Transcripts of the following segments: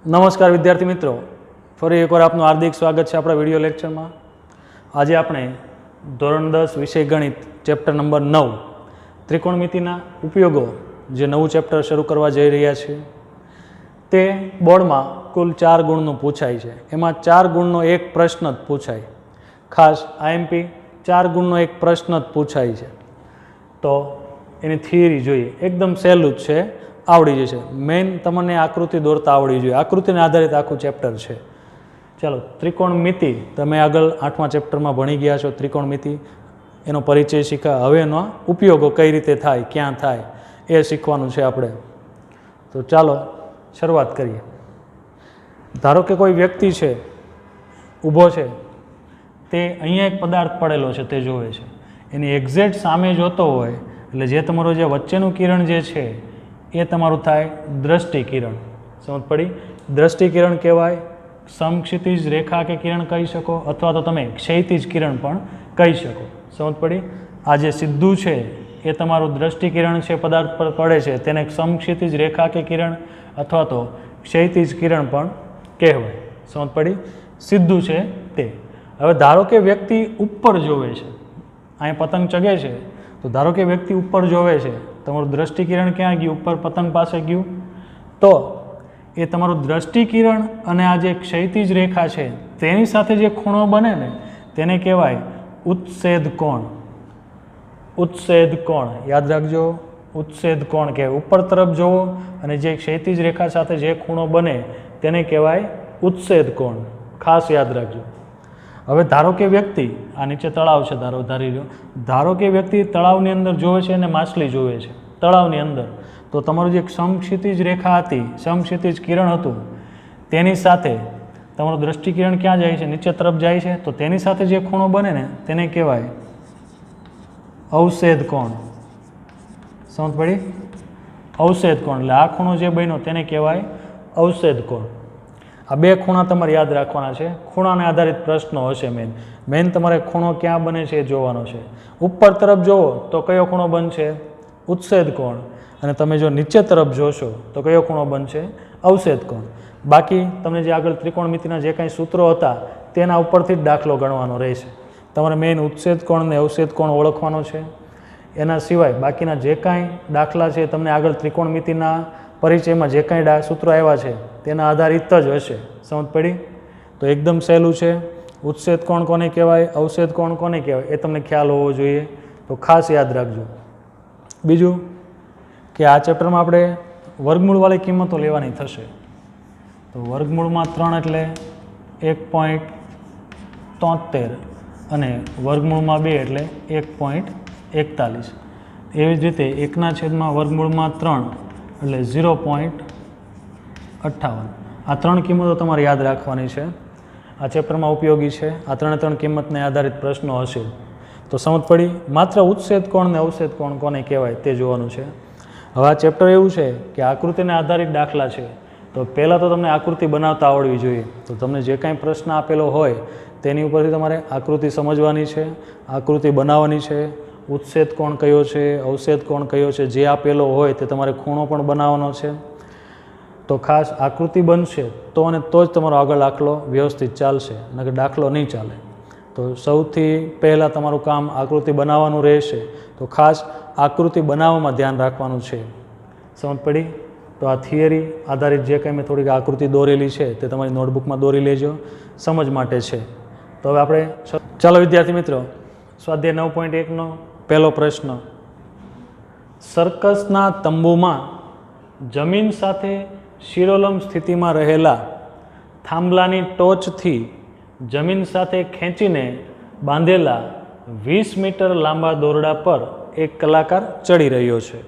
નમસ્કાર વિદ્યાર્થી મિત્રો, ફરી એકવાર આપનું હાર્દિક સ્વાગત છે આપણા વિડીયો લેક્ચરમાં. આજે આપણે ધોરણ 10 વિષય ગણિત ચેપ્ટર નંબર 9 ત્રિકોણમિતિના ઉપયોગો જે નવું ચેપ્ટર શરૂ કરવા જઈ રહ્યા છીએ. તે બોર્ડમાં કુલ 4 ગુણનું પૂછાય છે. એમાં 4 ગુણનો એક પ્રશ્ન જ પૂછાય. ખાસ આઈએમપી 4 ગુણનો એક પ્રશ્ન જ પૂછાય છે. તો એની થિયરી જોઈએ, એકદમ સહેલું જ છે, આવડી જશે. મેઇન તમને આકૃતિ દોરતા આવડી જોઈએ. આકૃતિને આધારિત આખું ચેપ્ટર છે. ચાલો, ત્રિકોણમિતિ તમે આગળ 8મા ચેપ્ટરમાં ભણી ગયા છો. ત્રિકોણમિતિ એનો પરિચય શીખ્યા. હવે એનો ઉપયોગો કઈ રીતે થાય, ક્યાં થાય એ શીખવાનું છે આપણે. તો ચાલો શરૂઆત કરીએ. ધારો કે કોઈ વ્યક્તિ છે, ઊભો છે, તે અહીંયા એક પદાર્થ પડેલો છે, તે જોવે છે. એની એક્ઝેક્ટ સામે જોતો હોય એટલે જે તમારું જે વચ્ચેનું કિરણ જે છે એ તમારું થાય દ્રષ્ટિ કિરણ. સમજ પડી? દ્રષ્ટિ કિરણ કહેવાય. સમક્ષિતિજ રેખા કે કિરણ કહી શકો, અથવા તો તમે ક્ષૈતિજ કિરણ પણ કહી શકો. સમજ પડી? આ જે સીધું છે એ તમારું દ્રષ્ટિ કિરણ છે, પદાર્થ પર પડે છે, તેને સમક્ષિતિજ રેખા કે કિરણ અથવા તો ક્ષૈતિજ કિરણ પણ કહેવાય. સમજ પડી? સીધું છે તે. હવે ધારો કે વ્યક્તિ ઉપર જોવે છે, અહીં પતંગ ચગે છે, તો ધારો કે વ્યક્તિ ઉપર જોવે છે, તમારું દ્રષ્ટિકિરણ ક્યાં ગયું? ઉપર પતંગ પાસે ગયું. તો એ તમારું દ્રષ્ટિકિરણ અને આ જે ક્ષૈતિજ રેખા છે તેની સાથે જે ખૂણો બને ને તેને કહેવાય ઉત્સેદ કોણ. ઉત્સેદ કોણ યાદ રાખજો. ઉત્સેદ કોણ કહેવાય. ઉપર તરફ જોવો અને જે ક્ષૈતિજ રેખા સાથે જે ખૂણો બને તેને કહેવાય ઉત્સેદ કોણ. ખાસ યાદ રાખજો. હવે ધારો કે વ્યક્તિ, આ નીચે તળાવ છે, ધારો કે વ્યક્તિ તળાવની અંદર જોવે છે અને માછલી જોવે છે તળાવની અંદર, તો તમારું જે સમક્ષિતિજ રેખા હતી, સમક્ષિતિજ કિરણ હતું, તેની સાથે તમારું દ્રષ્ટિકિરણ ક્યાં જાય છે? નીચે તરફ જાય છે. તો તેની સાથે જે ખૂણો બને ને તેને કહેવાય અવષેદ કોણ. સમજ પડી? અવષેદ કોણ એટલે આ ખૂણો જે બન્યો તેને કહેવાય અવષેદ કોણ. આ બે ખૂણા તમારે યાદ રાખવાના છે. ખૂણાને આધારિત પ્રશ્નો હશે. મેન તમારે ખૂણો ક્યાં બને છે એ જોવાનો છે. ઉપર તરફ જોવો તો કયો ખૂણો બનશે? ઉત્સેદ કોણ. અને તમે જો નીચે તરફ જોશો તો કયો ખૂણો બનશે? અવષેદ કોણ. બાકી તમને જે આગળ ત્રિકોણમિતિના જે કાંઈ સૂત્રો હતા તેના ઉપરથી જ દાખલો ગણવાનો રહેશે. તમારે મેઇન ઉત્સેદ કોણ ને અવષેદ કોણ ઓળખવાનો છે. એના સિવાય બાકીના જે કાંઈ દાખલા છે તમને આગળ ત્રિકોણમિતિના પરિચયમાં જે કાંઈ સૂત્રો આવ્યા છે તેના આધારિત જ હશે. સમજ પડી? તો એકદમ સહેલું છે. ઉત્સેદ કોણ કોને કહેવાય, અવષેદ કોણ કોને કહેવાય એ તમને ખ્યાલ હોવો જોઈએ. તો ખાસ યાદ રાખજો. બીજું કે આ ચેપ્ટરમાં આપણે વર્ગમૂળવાળી કિંમતો લેવાની થશે. તો વર્ગમૂળમાં 3 એટલે 1.73 અને વર્ગમૂળમાં 2 એટલે 1.41. એવી જ રીતે 1/3 વર્ગમૂળમાં 3 એટલે 0.58. આ 3 કિંમતો તમારે યાદ રાખવાની છે. આ ચેપ્ટરમાં ઉપયોગી છે. આ 3 કિંમતને આધારિત પ્રશ્નો હશે. તો સમજ પડી? માત્ર ઉત્સેદ કોણ ને અવષેદ કોણ કોને કહેવાય તે જોવાનું છે. હવે આ ચેપ્ટર એવું છે કે આકૃતિને આધારિત દાખલા છે. તો પહેલાં તો તમને આકૃતિ બનાવતા આવડવી જોઈએ. તો તમને જે કાંઈ પ્રશ્ન આપેલો હોય તેની ઉપરથી તમારે આકૃતિ સમજવાની છે, આકૃતિ બનાવવાની છે. ઉત્સેદ કોણ કયો છે, અવષેદ કોણ કયો છે, જે આપેલો હોય તે તમારે ખૂણો પણ બનાવવાનો છે. તો ખાસ આકૃતિ બનશે તો અને તો જ તમારો આગળ દાખલો વ્યવસ્થિત ચાલશે, નકર દાખલો નહીં ચાલે. તો સૌથી પહેલાં તમારું કામ આકૃતિ બનાવવાનું રહેશે. તો ખાસ આકૃતિ બનાવવામાં ધ્યાન રાખવાનું છે. સમજ પડી? તો આ થિયરી આધારિત જે કંઈ મેં થોડીક આકૃતિ દોરેલી છે તે તમારી નોટબુકમાં દોરી લેજો, સમજ માટે છે. તો હવે આપણે ચાલો વિદ્યાર્થી મિત્રો, સ્વાધ્યાય 9.1નો પહેલો પ્રશ્ન. સર્કસના તંબુમાં જમીન સાથે શિરોલંબ સ્થિતિમાં રહેલા થાંભલાની ટોચથી જમીન સાથે ખેંચીને બાંધેલા 20 મીટર લાંબા દોરડા પર એક કલાકાર ચડી રહ્યો છે.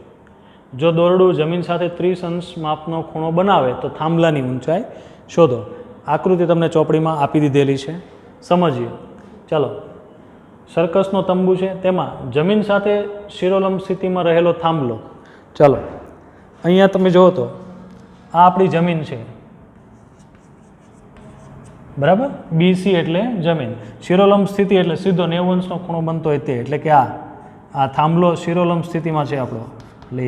જો દોરડું જમીન સાથે 30 અંશ માપનો ખૂણો બનાવે તો થાંભલાની ઊંચાઈ શોધો. આકૃતિ તમને ચોપડીમાં આપી દીધેલી છે, સમજીએ. ચાલો, સર્કસનો તંબુ છે, તેમાં જમીન સાથે શિરોલંબ સ્થિતિમાં રહેલો થાંભલો. ચાલો, અહીંયા તમે જુઓ તો આ આપણી જમીન છે, બરાબર? BC એટલે જમીન, શિરોલંબ સ્થિતિ એટલે સીધો 90 અંશનો ખૂણો બનતો હોય તે, એટલે કે આ થાંભલો શિરોલંબ સ્થિતિમાં છે આપણો. એટલે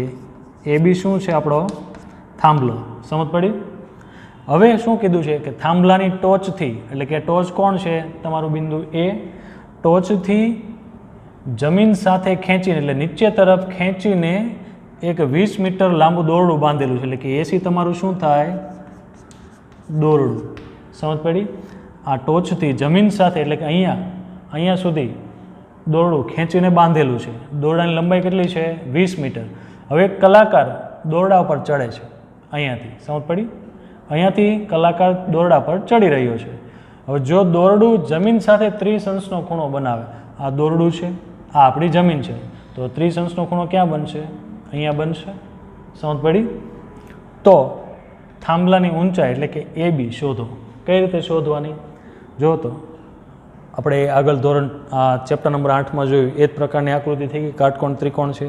AB શું છે આપણો? થાંભલો. સમજ પડી? હવે શું કીધું છે કે થાંભલાની ટોચથી, એટલે કે ટોચ કોણ છે તમારું બિંદુ એ, ટોચથી જમીન સાથે ખેંચીને એટલે નીચે તરફ ખેંચીને એક 20 મીટર લાંબુ દોરડું બાંધેલું છે, એટલે કે એસી તમારું શું થાય દોરડું. સમજ પડી? આ ટોચથી જમીન સાથે એટલે કે અહીંયા સુધી દોરડું ખેંચીને બાંધેલું છે. દોરડાની લંબાઈ કેટલી છે 20 મીટર. હવે એક કલાકાર દોરડા પર ચડે છે અહીંયાથી. સમજ પડી? અહીંયાથી કલાકાર દોરડા પર ચડી રહ્યો છે. હવે જો દોરડું જમીન સાથે 30 અંશનો ખૂણો બનાવે, આ દોરડું છે, આ આપણી જમીન છે, તો 30 અંશનો ખૂણો ક્યાં બનશે? અહીંયા બનશે. સમજ પડી? તો થાંભલાની ઊંચાઈ એટલે કે એ બી શોધો. કઈ રીતે શોધવાની? જો તો આપણે આગળ ધોરણ ચેપ્ટર નંબર 8માં જોયું એ જ પ્રકારની આકૃતિ થઈ ગઈ. કાટકોણ ત્રિકોણ છે,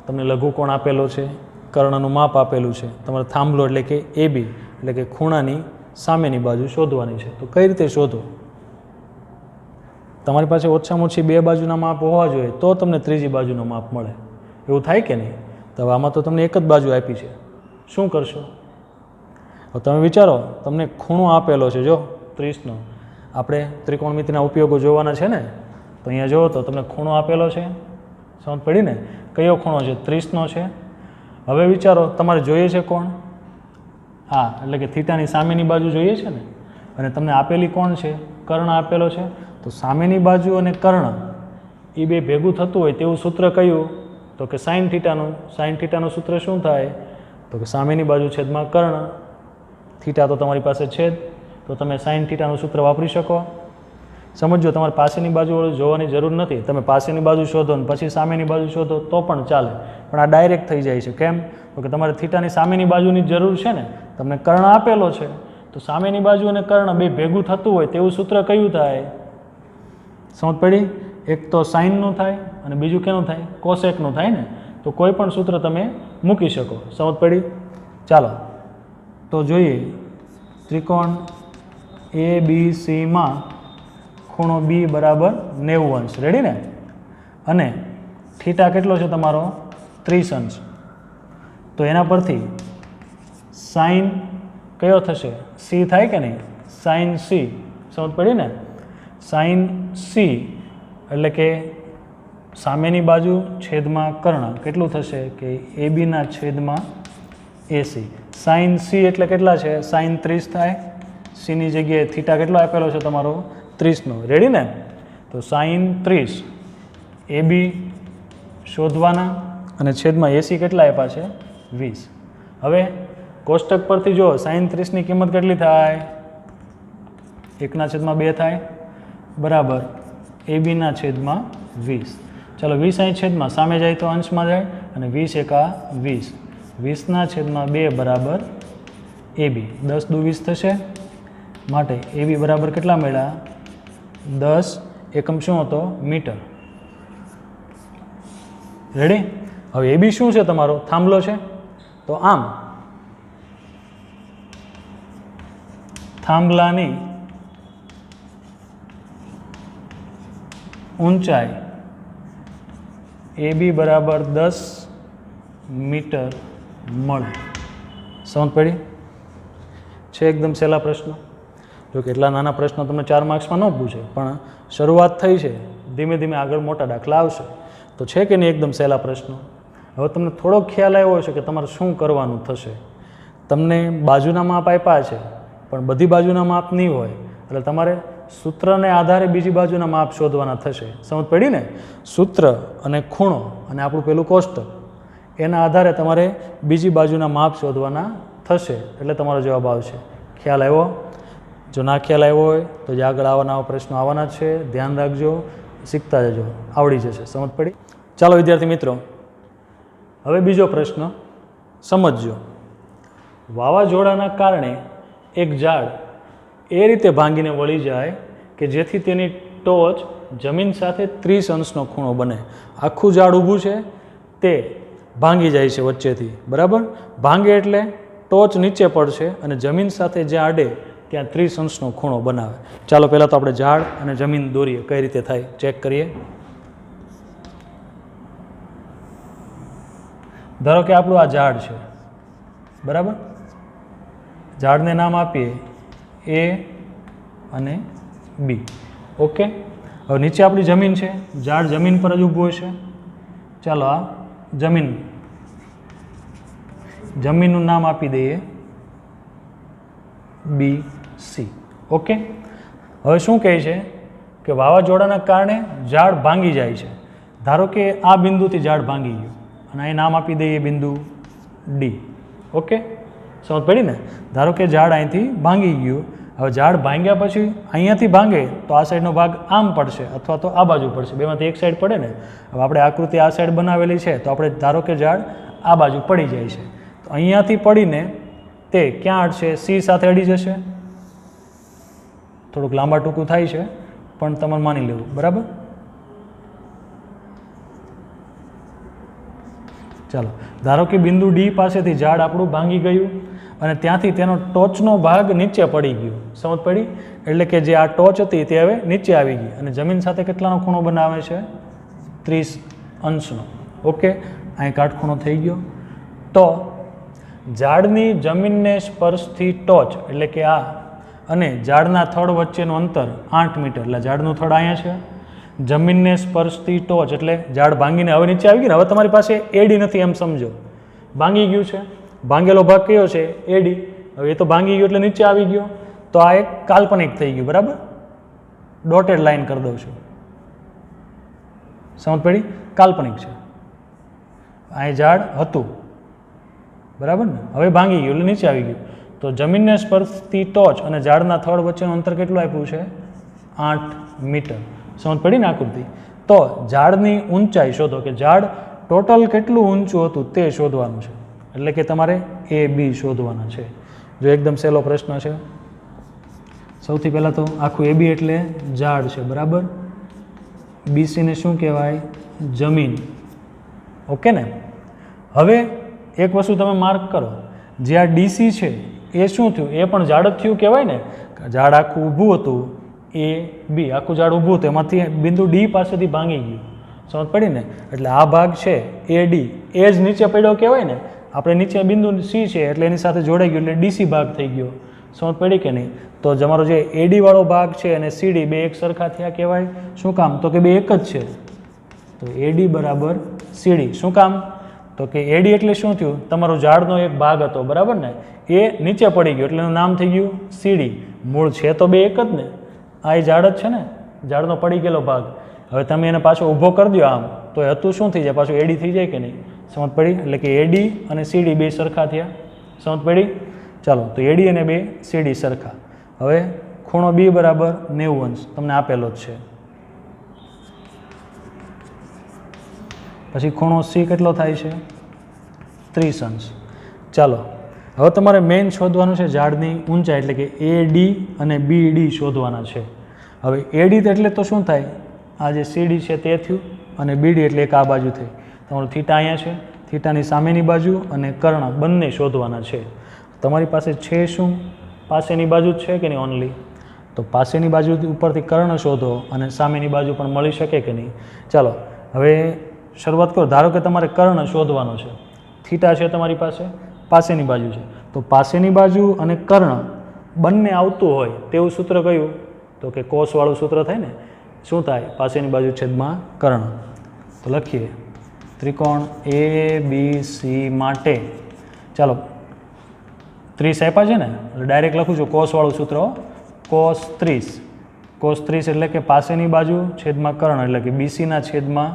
તમને લઘુકોણ આપેલો છે, કર્ણનું માપ આપેલું છે, તમારો થાંભલો એટલે કે એ બી એટલે કે ખૂણાની સામેની બાજુ શોધવાની છે. તો કઈ રીતે શોધો? તમારી પાસે ઓછામાં ઓછી 2 બાજુના માપ હોવા જોઈએ તો તમને ત્રીજી બાજુનું માપ મળે. એવું થાય કે નહીં? તો આમાં તો તમને એક જ બાજુ આપી છે, શું કરશો? તમે વિચારો, તમને ખૂણો આપેલો છે જો 30નો. આપણે ત્રિકોણમિતિના ઉપયોગો જોવાના છે ને, તો અહીંયા જુઓ તો તમને ખૂણો આપેલો છે. સમજ પડી ને? કયો ખૂણો છે? 30નો છે. હવે વિચારો તમારે જોઈએ છે કોણ? હા, એટલે કે થીટાની સામેની બાજુ જોઈએ છે ને, અને તમને આપેલી કોણ છે? કર્ણ આપેલો છે. તો સામેની બાજુ અને કર્ણ એ બે ભેગું થતું હોય તેવું સૂત્ર કયું? તો કે સાઇન થીટાનું. સાઇન થીટાનું સૂત્ર શું થાય? તો કે સામેની બાજુ છેદમાં કર્ણ. થીટા તો તમારી પાસે છે જ, તો તમે સાઇન થીટાનું સૂત્ર વાપરી શકો. સમજો, તમારે પાસેની બાજુ જોવાની જરૂર નથી. તમે પાસેની બાજુ શોધો ને પછી સામેની બાજુ શોધો તો પણ ચાલે, પણ આ ડાયરેક્ટ થઈ જાય છે. કેમ? તો કે તમારે થીટાની સામેની બાજુની જરૂર છે ને, તમને કર્ણ આપેલો છે, તો સામેની બાજુ અને કર્ણ બે ભેગું થતું હોય તેવું સૂત્ર કયું થાય? સમજ પડી? એક તો સાઇનનું થાય અને બીજું કેનું થાય? કોસેકનું થાય ને. તો કોઈ પણ સૂત્ર તમે મૂકી શકો. સમજ પડી? ચાલો તો જોઈએ. ત્રિકોણ એ બી સીમાં ખૂણો બી બરાબર 90 અંશ. રેડી ને? અને થીટા કેટલો છે તમારો? 30 અંશ. તો એના પરથી સાઇન કયો થશે? સી થાય કે નહીં? Sign C. સમજ પડી ને? સાઇન સી એટલે કે સામેની બાજુ છેદમાં કર્ણ કેટલું થશે? કે એ બીના છેદમાં એસી. સાઇન સી એટલે કેટલા છે? સાઇન 30 થાય. સીની જગ્યાએ થીટા કેટલો આપેલો છે તમારો? 30નો. રેડી ને? તો સાઇન 30 એ બી શોધવાના અને છેદમાં એસી કેટલા આપ્યા છે? 20. હવે કોષ્ટક પરથી જો સાઇન 30ની કિંમત કેટલી થાય? 1/2 થાય બરાબર એ બીના છેદમાં 20. ચાલો 20 અહીં છેદમાં સામે જાય તો અંશમાં જાય અને 20 એકા 20. 20/2 બરાબર એ બી. 10 દુ 20 થશે, માટે એ બી બરાબર કેટલા મળ્યા? 10. એકમ શું હતો? મીટર. રેડી? હવે એ બી શું છે? તમારો થાંભલો છે. તો આમ થાંભલાની ઊંચાઈ એ બી બરાબર 10 મીટર મળે. સમજ પડી? છે એકદમ સહેલા પ્રશ્નો. જો કેટલા નાના પ્રશ્નો તમને 4 માર્ક્સમાં ન પૂછે, પણ શરૂઆત થઈ છે, ધીમે ધીમે આગળ મોટા દાખલા આવશે. તો છે કે નહીં એકદમ સહેલા પ્રશ્નો? હવે તમને થોડોક ખ્યાલ આવ્યો હશે કે તમારે શું કરવાનું થશે. તમને બાજુના માપ આપ્યા છે, પણ બધી બાજુના માપ નહીં હોય, એટલે તમારે સૂત્રને આધારે બીજી બાજુના માપ શોધવાના થશે. સમજ પડી ને? સૂત્ર અને ખૂણો અને આપણું પેલું કોષ્ટક, એના આધારે તમારે બીજી બાજુના માપ શોધવાના થશે. એટલે તમારો જવાબ આવશે. ખ્યાલ આવ્યો? જો ના ખ્યાલ આવ્યો હોય તો જે આગળ આવા પ્રશ્નો આવવાના છે, ધ્યાન રાખજો, શીખતા જજો, આવડી જશે. સમજ પડી? ચાલો વિદ્યાર્થી મિત્રો, હવે બીજો પ્રશ્ન સમજજો. વાવાઝોડાના કારણે એક ઝાડ એ રીતે ભાંગીને વળી જાય કે જેથી તેની ટોચ જમીન સાથે 30 અંશનો ખૂણો બને. આખું ઝાડ ઊભું છે, તે ભાંગી જાય છે વચ્ચેથી. બરાબર? ભાંગે એટલે ટોચ નીચે પડશે અને જમીન સાથે જ્યાં અડે ત્યાં 30 અંશનો ખૂણો બનાવે. ચાલો પહેલાં તો આપણે ઝાડ અને જમીન દોરીએ, કઈ રીતે થાય ચેક કરીએ. ધારો કે આપણું આ ઝાડ છે, બરાબર? ઝાડને નામ આપીએ એ અને બી. ઓકે, હવે નીચે આપણી જમીન છે, ઝાડ જમીન પર જ ઊભું હશે. ચાલો આ જમીનનું નામ આપી દઈએ બી સી. ઓકે, હવે શું કહે છે કે વાવાઝોડાના કારણે ઝાડ ભાંગી જાય છે. ધારો કે આ બિંદુથી ઝાડ ભાંગી ગયું અને અહીં નામ આપી દઈએ બિંદુ ડી. ઓકે, સમજ પડી ને? ધારો કે ઝાડ અહીંથી ભાંગી ગયું. હવે ઝાડ ભાંગ્યા પછી અહીંયાથી ભાંગે તો આ સાઈડનો ભાગ આમ પડશે અથવા તો આ બાજુ પડશે, બેમાંથી એક સાઈડ પડે ને. હવે આપણે આકૃતિ આ સાઈડ બનાવેલી છે તો આપણે ધારો કે ઝાડ આ બાજુ પડી જાય છે, તો અહીંયાથી પડીને તે ક્યાં અડશે? સી સાથે અડી જશે. થોડુંક લાંબા ટૂંકું થાય છે પણ તમારે માની લેવું, બરાબર? ચાલો, ધારો કે બિંદુ ડી પાસેથી ઝાડ આપણું ભાંગી ગયું અને ત્યાંથી તેનો ટોચનો ભાગ નીચે પડી ગયો. સમજ પડી? એટલે કે જે આ ટોચ હતી તે હવે નીચે આવી ગઈ અને જમીન સાથે કેટલાનો ખૂણો બનાવે છે? 30°. ઓકે, અહીં કાટખૂણો થઈ ગયો. તો ઝાડની જમીનને સ્પર્શથી ટોચ એટલે કે આ અને ઝાડના થડ વચ્ચેનું અંતર 8 મીટર. એટલે ઝાડનું થડ અહીંયા છે, જમીનને સ્પર્શથી ટોચ એટલે ઝાડ ભાંગીને હવે નીચે આવી ગયું ને. હવે તમારી પાસે એડી નથી એમ સમજો, ભાંગી ગયું છે. ભાંગેલો ભાગ કયો છે? એડી. હવે એ તો ભાંગી ગયો એટલે નીચે આવી ગયો, તો આ એક કાલ્પનિક થઈ ગયું, બરાબર? ડોટેડ લાઈન કરી દઉં છું. સમજ પડી? કાલ્પનિક છે. અહીં ઝાડ હતું, બરાબર ને? હવે ભાંગી ગયું એટલે નીચે આવી ગયું. તો જમીનને સ્પર્શથી ટોચ અને ઝાડના થડ વચ્ચેનું અંતર કેટલું આપ્યું છે? 8 મીટર. સમજ પડી ને આકૃતિ? તો ઝાડની ઊંચાઈ શોધો કે ઝાડ ટોટલ કેટલું ઊંચું હતું તે શોધવાનું છે. એટલે કે તમારે એ બી શોધવાના છે. જો એકદમ સહેલો પ્રશ્ન છે. સૌથી પહેલાં તો આખું એ બી એટલે ઝાડ છે, બરાબર? બીસીને શું કહેવાય? જમીન. ઓકે ને? હવે એક વસ્તુ તમે માર્ક કરો, જે આ ડીસી છે એ શું થયું? એ પણ ઝાડ જ થયું કહેવાય ને. ઝાડ આખું ઊભું હતું, એ બી આખું ઝાડ ઊભું હતું, એમાંથી બિંદુ ડી પાસેથી ભાંગી ગયું. સમજ પડી ને? એટલે આ ભાગ છે એ ડી, એ જ નીચે પડ્યો કહેવાય ને. આપણે નીચે બિંદુ સી છે એટલે એની સાથે જોડાઈ ગયું એટલે ડીસી ભાગ થઈ ગયો. સમજ પડી કે નહીં? તો તમારો જે એડી વાળો ભાગ છે અને સીડી બે એક સરખા થયા કહેવાય. શું કામ? તો કે બે એક જ છે. તો એડી બરાબર સીડી. શું કામ? તો કે એડી એટલે શું થયું? તમારો ઝાડનો એક ભાગ હતો, બરાબર ને? એ નીચે પડી ગયો એટલે એનું નામ થઈ ગયું સીડી. મૂળ છે તો બે એક જ ને, આ એ ઝાડ જ છે ને, ઝાડનો પડી ગયેલો ભાગ. હવે તમે એને પાછો ઊભો કરી દો આમ, તો એ હતું શું થઈ જાય? પાછું એડી થઈ જાય કે નહીં? સમજ પડી? એટલે કે એડી અને સીડી બે સરખા થયા. સમજ પડી? ચાલો, તો એડી અને બે સીડી સરખા. હવે ખૂણો બી બરાબર 90° તમને આપેલો જ છે. પછી ખૂણો સી કેટલો થાય છે? 30°. ચાલો, હવે તમારે મેઇન શોધવાનું છે ઝાડની ઊંચાઈ એટલે કે એ ડી અને બી ડી શોધવાના છે. હવે એડી એટલે તો શું થાય? આ જે સીડી છે તે થયું અને બીડી એટલે એક આ બાજુ થઈ. તમારું થીટા અહીંયા છે, થીટાની સામેની બાજુ અને કર્ણ બંને શોધવાના છે. તમારી પાસે છે શું? પાસેની બાજુ જ છે કે નહીં ઓનલી? તો પાસેની બાજુ ઉપરથી કર્ણ શોધો અને સામેની બાજુ પણ મળી શકે કે નહીં? ચાલો, હવે શરૂઆત કરો. ધારો કે તમારે કર્ણ શોધવાનો છે, થીટા છે તમારી પાસે, પાસેની બાજુ છે. તો પાસેની બાજુ અને કર્ણ બંને આવતું હોય તેવું સૂત્ર કયું? તો કે કોસવાળું સૂત્ર થાય ને. શું થાય? પાસેની બાજુ છેદમાં કર્ણ. તો લખીએ ત્રિકોણ એ બી સી માટે. ચાલો, 30 આપ્યા છે ને, એટલે ડાયરેક્ટ લખું છું કોસવાળું સૂત્ર, cos 30. cos 30 એટલે કે પાસેની બાજુ છેદમાં કર્ણ એટલે કે બીસીના છેદમાં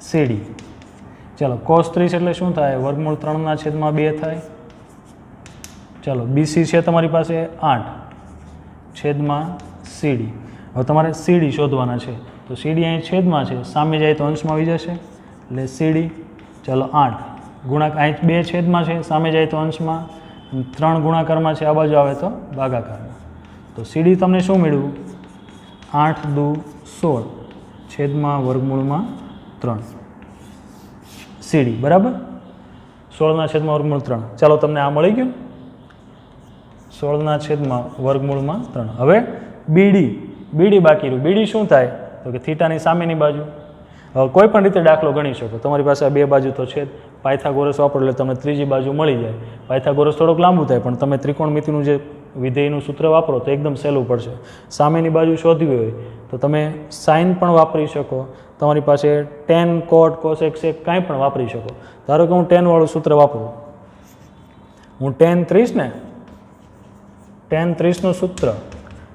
સીડી. ચાલો, cos 30 એટલે શું થાય? વર્ગમૂળ 3ના છેદમાં 2 થાય. ચાલો, બીસી છે તમારી પાસે 8 છેદમાં સીડી. હવે તમારે સીડી શોધવાના છે. તો સીડી અહીં છેદમાં છે, સામે જાય તો અંશમાં આવી જશે એટલે સીડી. ચાલો, 8 ગુણાકાર અહીં 2 છેદમાં છે, સામે જાય તો અંશમાં, 3 ગુણાકારમાં છે, આ બાજુ આવે તો ભાગાકારમાં. તો સીડી તમને શું મળ્યું? 8 દુ 16 છેદમાં વર્ગમૂળમાં 3 સીડી, બરાબર? 16ના છેદમાં વર્ગમૂળ 3. ચાલો, તમને આ મળી ગયું. 16ના છેદમાં વર્ગમૂળમાં 3. હવે બીડી બાકી રહ્યું. બીડી શું થાય? તો કે થીટાની સામેની બાજુ. હવે કોઈ પણ રીતે દાખલો ગણી શકો. તમારી પાસે આ બે બાજુ તો છે, પાયથાગોરસ વાપરો એટલે તમને ત્રીજી બાજુ મળી જાય. પાયથાગોરસ થોડોક લાંબુ થાય પણ તમે ત્રિકોણમિતિનું જે વિધેયનું સૂત્ર વાપરો તો એકદમ સહેલું પડશે. સામેની બાજુ શોધવી હોય તો તમે સાઇન પણ વાપરી શકો, તમારી પાસે ટેન કોટ કોસેક સેક કાંઈ પણ વાપરી શકો. ધારો કે હું 10 વાળું સૂત્ર વાપરું, હું 10 30 ને 10 30નું સૂત્ર,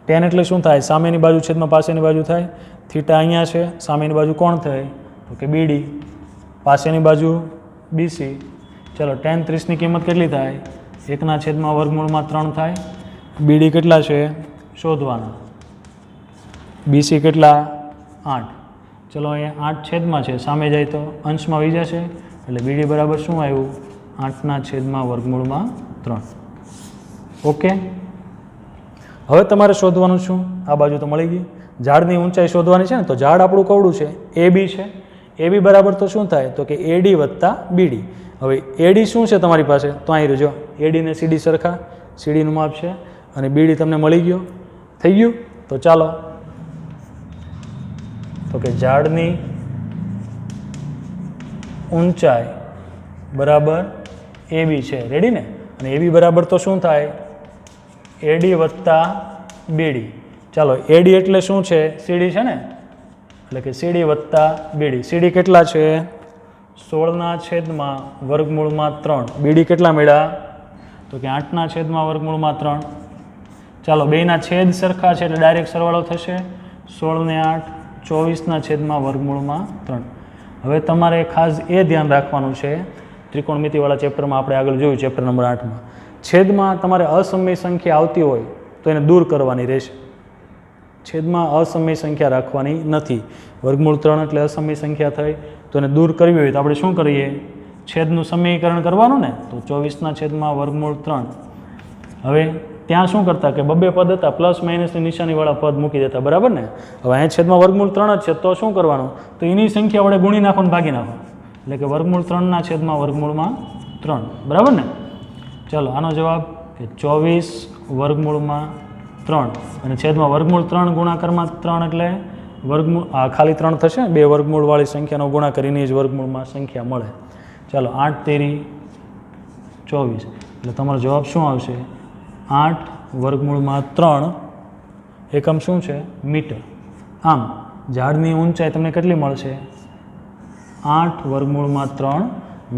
10 એટલે શું થાય, સામેની બાજુ છેદમાં પાસેની બાજુ થાય, થીટા અહીંયા છે, સામેની બાજુ કોણ થાય તો કે બીડી, પાસેની બાજુ બીસી. ચલો 10 30ની કિંમત કેટલી થાય, 1/√3 થાય. બીડી કેટલા છે શોધવાના, બીસી કેટલા 8. ચલો અહીંયા 8 છેદમાં છે, સામે જાય તો અંશમાં વહી જશે એટલે બીડી બરાબર શું આવ્યું 8/√3. ઓકે, હવે તમારે શોધવાનું શું, આ બાજુ તો મળી ગઈ. ઝાડની ઊંચાઈ શોધવાની છે ને, તો ઝાડ આપણું કવડું છે એ બી છે, એ બી બરાબર તો શું થાય તો કે એડી વત્તા બીડી. હવે એડી શું છે તમારી પાસે તો અહીં રહેજો, એડી ને સીડી સરખા, સીડીનું માપ છે અને બીડી તમને મળી ગયો, થઈ ગયું. તો ચાલો, તો કે ઝાડની ઊંચાઈ બરાબર એ બી છે, રેડી ને, અને એ બી બરાબર તો શું થાય એડી વત્તા બીડી. ચાલો, એડી એટલે શું છે સીડી છે ને, એટલે કે સીડી વત્તા બીડી. સીડી કેટલા છે 16/√3. બીડી કેટલા મળ્યા તો કે 8/√3. ચાલો, બેયના છેદ સરખા છે એટલે ડાયરેક્ટ સરવાળો થશે, 16 ને 8 24/√3. હવે તમારે ખાસ એ ધ્યાન રાખવાનું છે, ત્રિકોણમિતિવાળા ચેપ્ટરમાં આપણે આગળ જોયું ચેપ્ટર નંબર 8માં, છેદમાં તમારે અસમય સંખ્યા આવતી હોય તો એને દૂર કરવાની રહેશે. છેદમાં અસમય સંખ્યા રાખવાની નથી. √3 એટલે અસમય સંખ્યા થઈ, તો એને દૂર કરવી હોય તો આપણે શું કરીએ, છેદનું સમીકરણ કરવાનું ને, તો 24/√3. હવે ત્યાં શું કરતા કે બબ્બે પદ હતા, પ્લસ માઇનસની નિશાનીવાળા પદ મૂકી દેતા, બરાબર ને. હવે અહીંયા છેદમાં √3 જ છે તો શું કરવાનું, તો એની સંખ્યા વડે ગુણી નાખો ને ભાગી નાખો, એટલે કે √3/√3, બરાબર ને. ચાલો, આનો જવાબ કે 24/3 અને છેદમાં √3 ગુણાકારમાં 3 એટલે આ ખાલી 3 થશે, 2 વર્ગમૂળવાળી સંખ્યાનો ગુણાકાર એની જ વર્ગમૂળમાં સંખ્યા મળે. ચાલો, 8 તેરી 24 એટલે તમારો જવાબ શું આવશે 8/3. એકમ શું છે મીટર. આમ ઝાડની ઊંચાઈ તમને કેટલી મળશે 8/3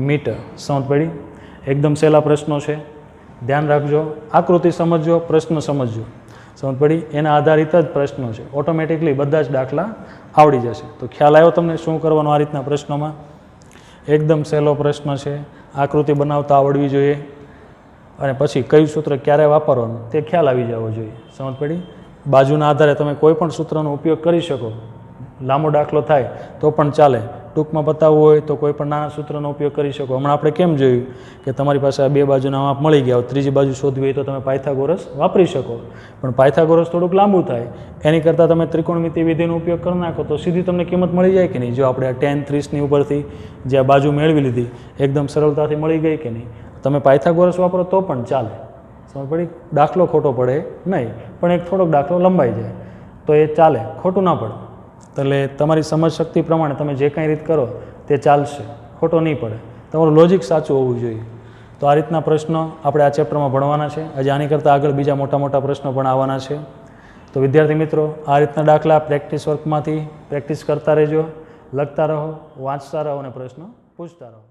મીટર. સમજ પડી? એકદમ સહેલા પ્રશ્નો છે, ધ્યાન રાખજો, આકૃતિ સમજજો, પ્રશ્ન સમજજો. સમજ પડી? એના આધારિત જ પ્રશ્નો છે, ઓટોમેટિકલી બધા જ દાખલા આવડી જશે. તો ખ્યાલ આવ્યો તમને શું કરવાનું આ રીતના પ્રશ્નોમાં? એકદમ સહેલો પ્રશ્ન છે, આકૃતિ બનાવતા આવડવી જોઈએ અને પછી કયું સૂત્ર ક્યારે વાપરવાનું તે ખ્યાલ આવી જવો જોઈએ. સમજ પડી? બાજુના આધારે તમે કોઈ પણ સૂત્રનો ઉપયોગ કરી શકો, લાંબો દાખલો થાય તો પણ ચાલે, ટૂંકમાં બતાવવું હોય તો કોઈ પણ નાના સૂત્રનો ઉપયોગ કરી શકો. હમણાં આપણે કેમ જોયું કે તમારી પાસે આ બે બાજુના માપ મળી ગયા, ત્રીજી બાજુ શોધવી હોય તો તમે પાયથાગોરસ વાપરી શકો, પણ પાયથાગોરસ થોડુંક લાંબુ થાય, એની કરતાં તમે ત્રિકોણમિતિ વિધિનો ઉપયોગ કરી નાખો તો સીધી તમને કિંમત મળી જાય કે નહીં. જો આપણે આ 10 30ની ઉપરથી જે આ બાજુ મેળવી લીધી એકદમ સરળતાથી મળી ગઈ કે નહીં. તમે પાયથાગોરસ વાપરો તો પણ ચાલે. સમજ પડી? દાખલો ખોટો પડે નહીં, પણ એક થોડોક દાખલો લંબાઈ જાય તો એ ચાલે, ખોટું ના પડે. એટલે તમારી સમજ શક્તિ પ્રમાણે તમે જે કાંઈ રીત કરો તે ચાલશે, ખોટો નહીં પડે. તમારું લોજિક સાચું હોવું જોઈએ. તો આ રીતના પ્રશ્નો આપણે આ ચેપ્ટરમાં ભણવાના છે. હજી આની કરતાં આગળ બીજા મોટા મોટા પ્રશ્નો પણ આવવાના છે. તો વિદ્યાર્થી મિત્રો, આ રીતના દાખલા પ્રેક્ટિસ વર્કમાંથી પ્રેક્ટિસ કરતા રહેજો, લખતા રહો, વાંચતા રહો અને પ્રશ્નો પૂછતા રહો.